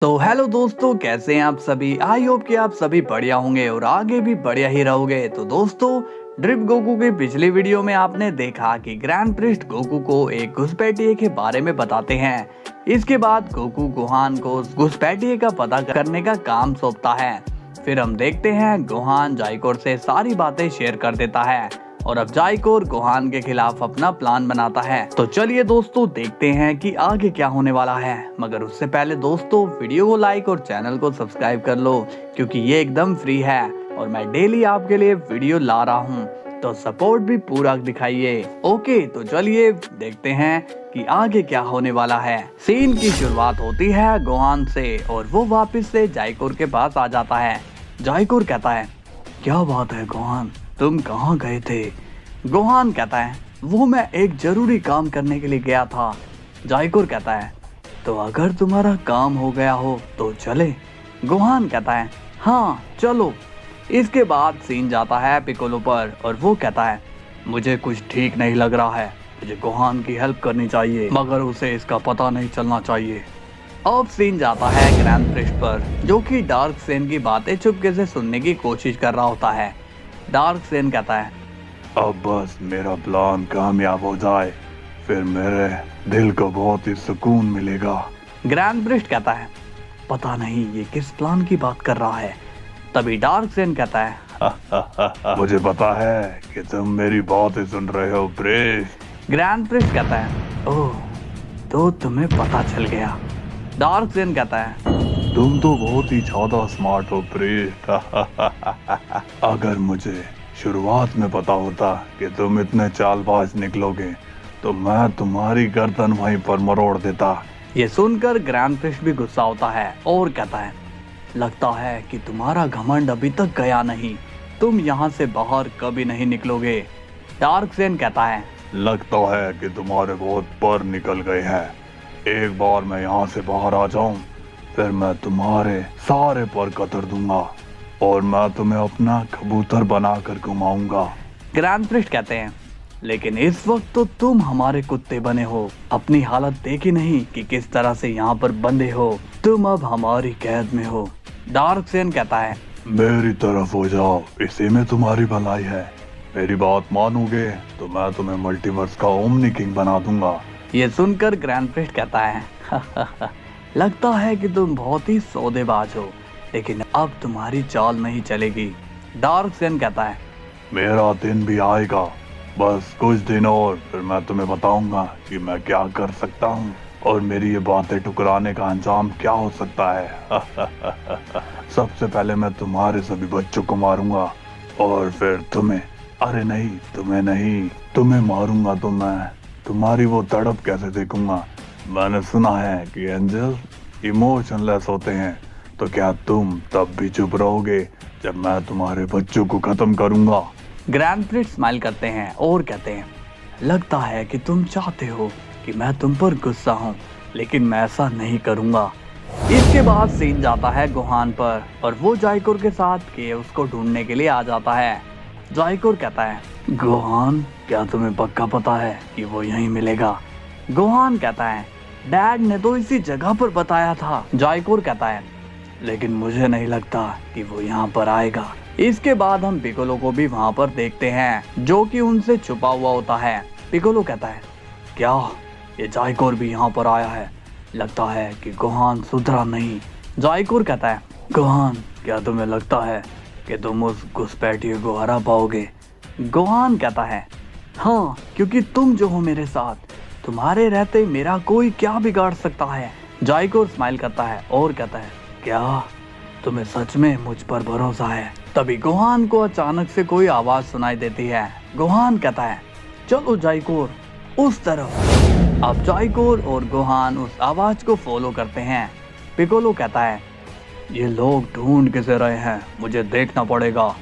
तो हेलो दोस्तों, कैसे हैं आप सभी। आई होप कि आप सभी बढ़िया होंगे और आगे भी बढ़िया ही रहोगे। तो दोस्तों, ड्रिप गोकू के पिछली वीडियो में आपने देखा कि ग्रैंड प्रिस्ट गोकू को एक घुसपैठिए के बारे में बताते हैं। इसके बाद गोकू गोहान को उस घुसपैठिए का पता करने का काम सौंपता है। फिर हम देखते हैं गोहान जाइकोर से सारी बातें शेयर कर देता है और अब जाइकोर गोहान के खिलाफ अपना प्लान बनाता है। तो चलिए दोस्तों, देखते हैं कि आगे क्या होने वाला है। मगर उससे पहले दोस्तों, वीडियो को लाइक और चैनल को सब्सक्राइब कर लो, क्योंकि ये एकदम फ्री है और मैं डेली आपके लिए वीडियो ला रहा हूँ, तो सपोर्ट भी पूरा दिखाइए। ओके, तो चलिए देखते हैं कि आगे क्या होने वाला है। सीन की शुरुआत होती है गोहान से और वो वापस से जाइकोर के पास आ जाता है। जाइकोर कहता है, क्या बात है गोहान, तुम कहाँ गए थे। गोहान कहता है, वो मैं एक जरूरी काम करने के लिए गया था। जाइकोर कहता है, तो अगर तुम्हारा काम हो गया हो तो चले। गोहान कहता है, हाँ चलो। इसके बाद सीन जाता है पिकोलो पर और वो कहता है, मुझे कुछ ठीक नहीं लग रहा है, मुझे गोहान की हेल्प करनी चाहिए, मगर उसे इसका पता नहीं चलना चाहिए। अब सीन जाता है ग्रैंड प्रिस्ट पर, जो कि डार्क सेन की बातें चुपके से सुनने की कोशिश कर रहा होता है। डार्क सेन कहता है, अब बस मेरा प्लान कामयाब हो जाए, फिर मेरे दिल को बहुत ही सुकून मिलेगा। ग्रैंड प्रिस्ट कहता है, पता नहीं ये किस प्लान की बात कर रहा है। तभी डार्क सेन कहता है, मुझे पता है कि तुम मेरी बातें सुन रहे हो प्रिस्ट। ग्रैंड प्रिस्ट कहता है, ओह तो तुम्हें पता चल गया। डार्क सेन कहता है, तुम तो बहुत ही ज्यादा स्मार्ट हो प्रिस्ट। अगर मुझे शुरुआत में पता होता कि तुम इतने चालबाज निकलोगे तो मैं तुम्हारी गर्दन वहीं पर मरोड़ देता। ये सुनकर ग्रैंड प्रिस्ट भी गुस्सा होता है और कहता है, लगता है कि तुम्हारा घमंड अभी तक गया नहीं, तुम यहाँ से बाहर कभी नहीं निकलोगे। डार्क सेन कहता है, लगता है कि तुम्हारे बहुत पर निकल गए हैं। एक बार मैं यहाँ से बाहर आ जाऊं, फिर मैं तुम्हारे सारे पर कतर दूंगा और मैं तुम्हें अपना कबूतर बनाकर घुमाऊंगा। ग्रैंड प्रिस्ट कहते हैं, लेकिन इस वक्त तो तुम हमारे कुत्ते बने हो, अपनी हालत देखी नहीं कि किस तरह से यहाँ पर बंधे हो, तुम अब हमारी कैद में हो। डार्क सेन कहता है, मेरी तरफ हो जाओ, इसी में तुम्हारी भलाई है। मेरी बात मानोगे तो मैं तुम्हें मल्टीवर्स का ओमनी किंग बना दूंगा। ये सुनकर ग्रैंड प्रिस्ट कहता है, लगता है कि तुम बहुत ही सौदेबाज हो, लेकिन अब तुम्हारी चाल नहीं चलेगी। डार्क सेन कहता है, मेरा दिन भी आएगा, बस कुछ दिन और, फिर मैं तुम्हें बताऊंगा कि मैं क्या कर सकता हूँ और मेरी ये बातें टुकराने का अंजाम क्या हो सकता है। सबसे पहले मैं तुम्हारे सभी बच्चों को मारूंगा और फिर तुम्हें, अरे नहीं तुम्हें नहीं, तुम्हें मारूंगा तो मैं तुम्हारी वो तड़प कैसे देखूंगा। मैंने सुना है कि एंजल इमोशनलेस होते हैं, तो क्या तुम तब भी चुप रहोगे जब मैं तुम्हारे बच्चों को खत्म करूंगा। ग्रैंड प्रिस्ट स्माइल करते हैं और कहते हैं, लगता है कि तुम चाहते हो कि मैं तुम पर गुस्सा हूँ, लेकिन मैं ऐसा नहीं करूँगा। इसके बाद सीन जाता है गोहान पर और वो जाइकोर के साथ के उसको ढूंढने के लिए आ जाता है। जाइकोर कहता है, गोहान क्या तुम्हें पक्का पता है कि वो यहीं मिलेगा। गोहान कहता है, डैड ने तो इसी जगह पर बताया था। जाइकोर कहता है, लेकिन मुझे नहीं लगता कि वो यहाँ पर आएगा। इसके बाद हम पिकोलो को भी वहाँ पर देखते हैं, जो कि उनसे छुपा हुआ होता है। पिकोलो कहता है, क्या ये जाइकोर भी यहाँ पर आया है, लगता है कि गोहान सुधरा नहीं। जाइकोर कहता है, गोहान क्या तुम्हें लगता है कि तुम उस घुसपैठिए को हरा पाओगे। गोहान कहता है, हाँ, क्योंकि तुम जो हो मेरे साथ, तुम्हारे रहते मेरा कोई क्या बिगाड़ सकता है। जाइकोर स्माइल करता है और कहता है, क्या तुम्हें सच में मुझ पर भरोसा है। तभी गोहान को अचानक से कोई आवाज सुनाई देती है। गोहान कहता है, चलो जाइकोर उस तरफ। अब जाइकोर और गोहान उस आवाज को फॉलो करते हैं। पिकोलो कहता है, ये लोग ढूंढ किसे रहे हैं, मुझे देखना पड़ेगा।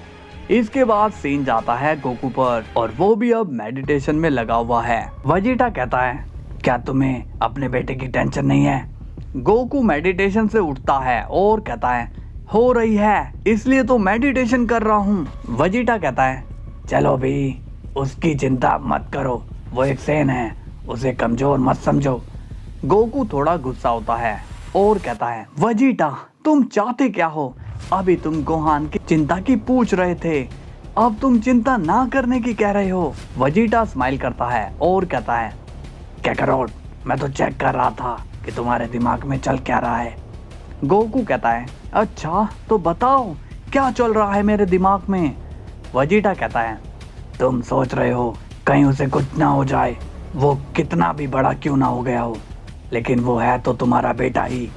इसके बाद सीन जाता है गोकू पर और वो भी अब मेडिटेशन में लगा हुआ है। वेजिटा कहता है, क्या तुम्हें अपने बेटे की टेंशन नहीं है। गोकू मेडिटेशन से उठता है और कहता है, हो रही है, इसलिए तो मेडिटेशन कर रहा हूँ। वेजिटा कहता है, चलो भी उसकी चिंता मत करो, वो एक सेन है, उसे कमजोर मत समझो। गोकू थोड़ा गुस्सा होता है और कहता है, वेजिटा तुम चाहते क्या हो? अभी तुम गोहान की चिंता की पूछ रहे थे, अब तुम चिंता ना करने की कह रहे हो। वेजिटा स्माइल करता है और कहता है, काकारोट मैं तो चेक कर रहा था कि तुम्हारे दिमाग में चल क्या रहा है। गोकू कहता है, अच्छा तो बताओ क्या चल रहा है मेरे दिमाग में। वेजिटा कहता है, तुम सोच रहे हो कहीं उसे कुछ ना हो जाए, वो कितना भी बड़ा क्यों ना हो गया हो, लेकिन वो है तो तुम्हारा बेटा ही।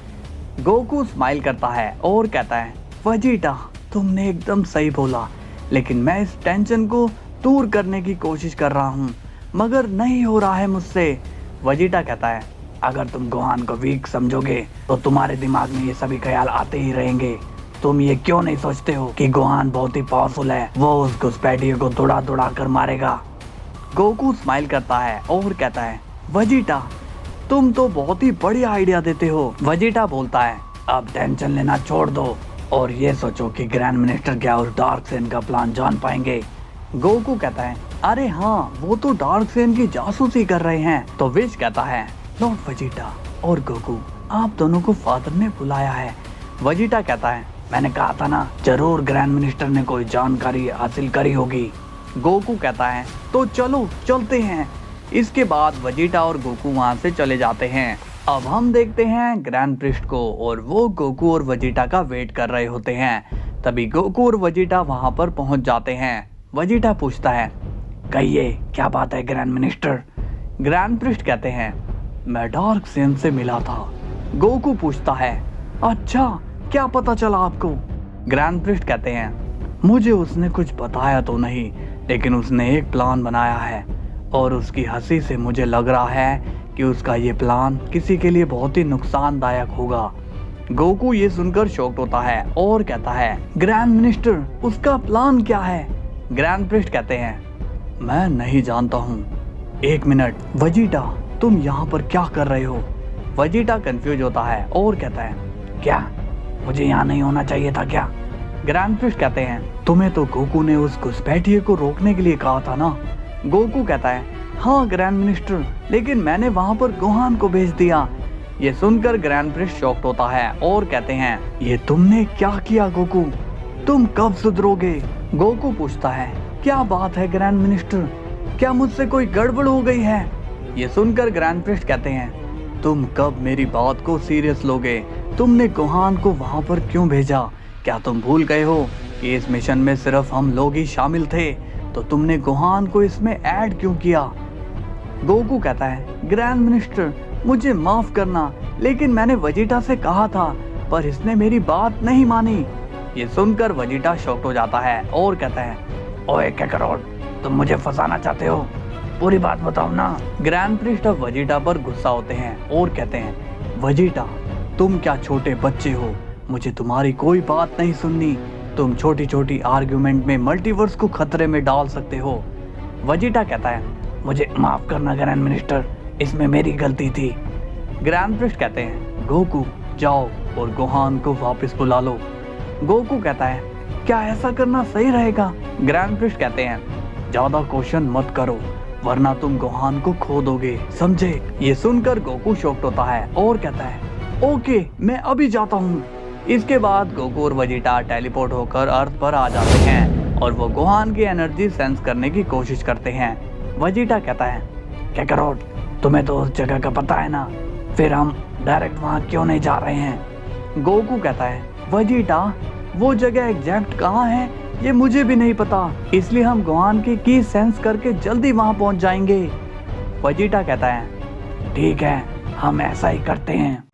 गोकू स्माइल करता है और कहता है, वेजिटा तुमने एकदम सही बोला, लेकिन मैं इस टेंशन को दूर करने की कोशिश कर रहा हूँ, मगर नहीं हो रहा है मुझसे। वेजिटा कहता है, अगर तुम गोहान को वीक समझोगे तो तुम्हारे दिमाग में ये सभी ख्याल आते ही रहेंगे। तुम ये क्यों नहीं सोचते हो कि गोहान बहुत ही पावरफुल है, वो उस घुसपैठिए को दौड़ा दौड़ा कर मारेगा। गोकू स्माइल करता है और कहता है, वेजिटा तुम तो बहुत ही बढ़िया आइडिया देते हो। वेजिटा बोलता है, अब टेंशन लेना छोड़ दो और ये सोचो कि ग्रैंड मिनिस्टर क्या उस डार्क सेन का प्लान जान पाएंगे। गोकू कहता है, अरे हाँ वो तो डार्क सेन की जासूसी कर रहे हैं। तो विश कहता है, लॉर्ड वेजिटा और गोकू आप दोनों को फादर ने बुलाया है। वेजिटा कहता है, मैंने कहा था ना, जरूर ग्रैंड मिनिस्टर ने कोई जानकारी हासिल करी होगी। गोकू कहता है, तो चलो चलते हैं। इसके बाद वेजिटा और गोकू वहां से चले जाते हैं। अब हम देखते हैं ग्रैंड प्रिस्ट को, और वो गोकू और वेजिटा का वेट कर रहे होते हैं। तभी गोकू और वेजिटा वहां पर पहुंच जाते हैं। वेजिटा पूछता है, कहिए क्या बात है ग्रैंड मिनिस्टर। ग्रैंड प्रिस्ट कहते हैं, मैं डार्क सेन से मिला था। गोकू पूछता है, अच्छा क्या पता चला आपको। ग्रैंड प्रिस्ट कहते हैं, मुझे उसने कुछ बताया तो नहीं, लेकिन उसने एक प्लान बनाया है और उसकी हंसी से मुझे लग रहा है कि उसका ये प्लान किसी के लिए बहुत ही नुकसानदायक होगा। गोकू ये सुनकर शॉक्ड होता है और कहता है, ग्रैंड मिनिस्टर उसका प्लान क्या है। ग्रैंड प्रिस्ट कहते हैं, मैं नहीं जानता हूँ। एक मिनट वेजिटा तुम यहाँ पर क्या कर रहे हो। वेजिटा कंफ्यूज होता है और कहता है, क्या मुझे यहाँ नहीं होना चाहिए था क्या। ग्रैंड प्रिस्ट कहते हैं, तुम्हें तो गोकू ने उस घुसपैठिए को रोकने के लिए कहा था ना। गोकू कहता है, हाँ ग्रैंड मिनिस्टर, लेकिन मैंने वहाँ पर गोहान को भेज दिया। ये सुनकर ग्रैंड प्रिस्ट शॉक्ड होता है और कहते हैं, ये तुमने क्या किया गोकू, तुम कब सुधरोगे। गोकू पूछता है, क्या बात है ग्रैंड मिनिस्टर, क्या मुझसे कोई गड़बड़ हो गई है। ये सुनकर ग्रैंड प्रिस्ट कहते हैं, तुम कब मेरी बात को सीरियस लोगे, तुमने गोहान को वहां पर क्यों भेजा। क्या तुम भूल गए हो कि इस मिशन में सिर्फ हम लोग ही शामिल थे, तो तुमने गोहान को इसमें ऐड क्यों किया। गोकू कहता है, ग्रैंड मिनिस्टर मुझे माफ करना, लेकिन मैंने वेजिटा से कहा था पर इसने मेरी बात नहीं मानी। ये सुनकर वेजिटा शॉक्ड हो जाता है और कहता है, ओए काकारोट तुम मुझे फंसाना चाहते हो, पूरी बात बताओ ना। ग्रैंड प्रिस्ट अब वेजिटा पर गुस्सा होते हैं और कहते हैं, वेजिटा तुम क्या छोटे बच्चे हो, मुझे तुम्हारी कोई बात नहीं सुननी। तुम छोटी छोटी आर्ग्यूमेंट में मल्टीवर्स को खतरे में डाल सकते हो। वेजिटा कहता है, मुझे माफ करना ग्रैंड मिनिस्टर, इसमें मेरी गलती थी। ग्रैंड प्रिस्ट कहते हैं, गोकू जाओ और गोहान को वापस बुला लो। गोकू कहता है, क्या ऐसा करना सही रहेगा। ग्रैंड प्रिस्ट कहते हैं, ज्यादा क्वेश्चन मत करो वरना तुम गोहान को खो दोगे, समझे। ये सुनकर गोकू शॉक्ड होता है और कहता है, ओके मैं अभी जाता हूँ। इसके बाद गोकू और वेजिटा टेलीपोर्ट होकर अर्थ पर आ जाते हैं और वो गोहान की एनर्जी सेंस करने की कोशिश करते हैं। वेजिटा कहता है, काकारोट तुम्हें तो उस जगह का पता है ना, फिर हम डायरेक्ट वहाँ क्यों नहीं जा रहे हैं। गोकू कहता है, वेजिटा वो जगह एग्जैक्ट कहाँ है ये मुझे भी नहीं पता, इसलिए हम गोहान की सेंस करके जल्दी वहाँ पहुँच जाएंगे। वेजिटा कहता है, ठीक है हम ऐसा ही करते हैं।